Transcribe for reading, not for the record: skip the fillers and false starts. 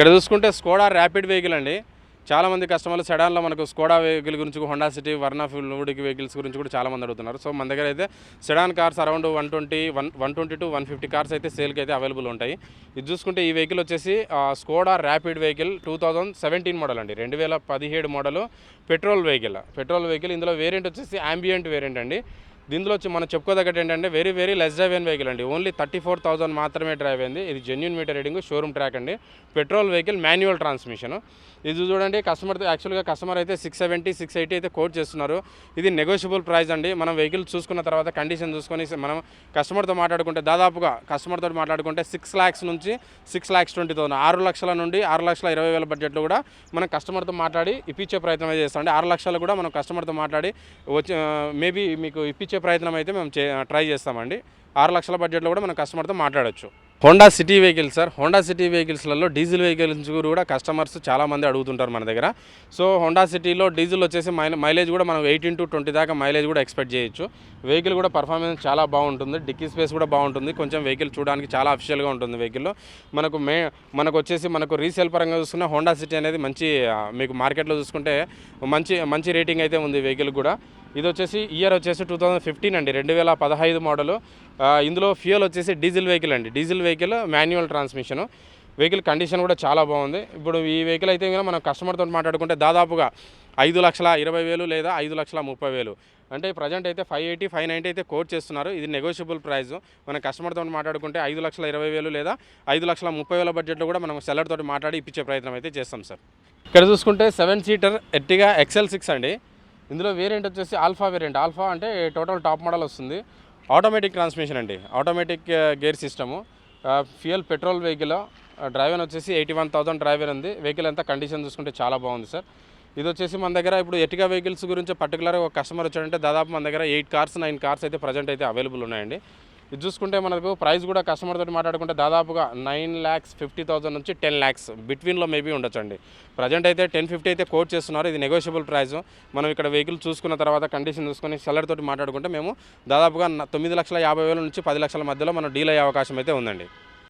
ఇక్కడ చూసుకుంటే Skoda rapid vehicle అండి. చాలామంది కస్టమర్లు సెడాన్లో మనకు స్కోడా వెహికల్ గురించి, Honda city, Verna fluid vehicles గురించి కూడా చాలామంది అడుగుతున్నారు. సో మన దగ్గర అయితే sedan cars around 120 to 150 cars అయితే సేల్కి అయితే అవైలబుల్ ఉంటాయి. ఇది చూసుకుంటే ఈ వెహికల్ వచ్చేసి స్కోడా ర్యాపిడ్ వెహికల్ 2017 మోడల్ అండి, 2017 మోడల్ పెట్రోల్ వెహికల్. ఇందులో వేరియంట్ వచ్చేసి యాంబియంట్ వేరియంట్ అండి. దీంట్లో వచ్చి మనం చెప్పుకోదగ్గట్టు ఏంటంటే వెరీ లెస్ డ్రైవ్ అయిన వెహికల్ అండి. ఓన్లీ 34,000 మాత్రమే డ్రైవ్ అయింది. ఇది genuine meter reading, showroom track అండి. Petrol vehicle, manual transmission. ఇది చూడండి, యాక్చువల్గా కస్టమర్ అయితే 670, 680 అయితే కోట్ చేస్తున్నారు. ఇది నెగోషియబుల్ ప్రైస్ అండి. మనం వెహికల్ చూసుకున్న తర్వాత కండిషన్ చూసుకొని మనం కస్టమర్తో మాట్లాడుకుంటే దాదాపుగా 6 lakhs నుంచి 6,20,000, 6 లక్షల నుండి 6,20,000 బడ్జెట్లో కూడా మనం కస్టమర్తో మాట్లాడి ఇప్పించే ప్రయత్నం అయితే చేస్తామండి. 6 లక్షలు కూడా మనం కస్టమర్తో మాట్లాడి వచ్చి మేబీ మీకు ఇప్పించే ప్రయత్నం అయితే మేము ట్రై చేస్తామండి. 6 లక్షల బడ్జెట్లో కూడా మనం కస్టమర్తో మాట్లాడవచ్చు. Honda City vehicles sir. Honda City వెహికల్స్లలో డీజిల్ వెహికల్స్ కూడా కస్టమర్స్ చాలామంది అడుగుతుంటారు మన దగ్గర. సో హోండా సిటీలో డీజిల్ వచ్చేసి మైలేజ్ కూడా మనం 18 to 20 దాకా మైలేజ్ కూడా ఎక్స్పెక్ట్ చేయొచ్చు. వెహికల్ కూడా పర్ఫార్మెన్స్ చాలా బాగుంటుంది. డిక్కీ స్పేస్ కూడా బాగుంటుంది. కొంచెం వెహికల్ చూడడానికి చాలా అఫిషియల్గా ఉంటుంది వెహికల్లో. మనకు వచ్చేసి రీసేల్ పరంగా చూసుకున్న హోండా సిటీ అనేది మంచి, మీకు మార్కెట్లో చూసుకుంటే మంచి రేటింగ్ అయితే ఉంది వెహికల్ కూడా. ఇది వచ్చేసి ఇయర్ వచ్చేసి 2015 అండి, 2015 మోడలు. ఇందులో ఫ్యూయల్ వచ్చేసి diesel vehicle manual transmission. Vehicle condition కూడా చాలా బాగుంది. ఇప్పుడు ఈ వెహికల్ అయితే మనం కస్టమర్తో మాట్లాడుకుంటే దాదాపుగా 5,20,000 లేదా 5,30,000 అంటే ప్రజెంట్ అయితే 580, 590 అయితే కోట్ చేస్తున్నారు. ఇది నెగోషియబుల్ ప్రైస్. మన కస్టమర్తో మాట్లాడుకుంటే 5,20,000 లేదా 5,30,000 బడ్జెట్లో కూడా మనం సెల్లర్తో మాట్లాడి ఇప్పించే ప్రయత్నం అయితే చేస్తాం సార్. ఇక్కడ చూసుకుంటే 7 సీటర్ ఎర్టిగా XL6 అండి. ఇందులో వేరియంట్ వచ్చేసి ఆల్ఫా అంటే టోటల్ టాప్ మోడల్ వస్తుంది. ఆటోమేటిక్ ట్రాన్స్మిషన్ అండి, automatic gear system. Fuel petrol vehicle. Driver వచ్చేసి 81,000 డ్రైవర్ ఉంది. వెహికల్ అంతా కండిషన్ చూసుకుంటే చాలా బాగుంది సార్. ఇది వచ్చేసి మన దగ్గర ఇప్పుడు ఎర్టిగా వెహికల్స్ గురించి పర్టికులర్గా ఒక కస్టమర్ వచ్చాడంటే దాదాపు మన దగ్గర 9 కార్స్ అయితే ప్రజెంట్ అయితే అవైలబుల్ ఉన్నాయండి. ఇది చూసుకుంటే మనకు ప్రైస్ కూడా కస్టమర్ తోటి మాట్లాడుకుంటే దాదాపుగా 9,50,000 నుంచి 10 lakhs బిట్వీన్లో మేబీ ఉండొచ్చండి. ప్రజెంట్ అయితే 1050 అయితే కోట్ చేస్తున్నారు. ఇది నెగోషియబుల్ ప్రైస్. మనం ఇక్కడ వెహికల్ చూసుకున్న తర్వాత కండిషన్ చూసుకొని సెల్లర్ తోటి మాట్లాడుకుంటే మేము దాదాపుగా 9,50,000 నుంచి 10 లక్షల మధ్యలో మనం డీల్ అయ్యే అవకాశం అయితే ఉందండి.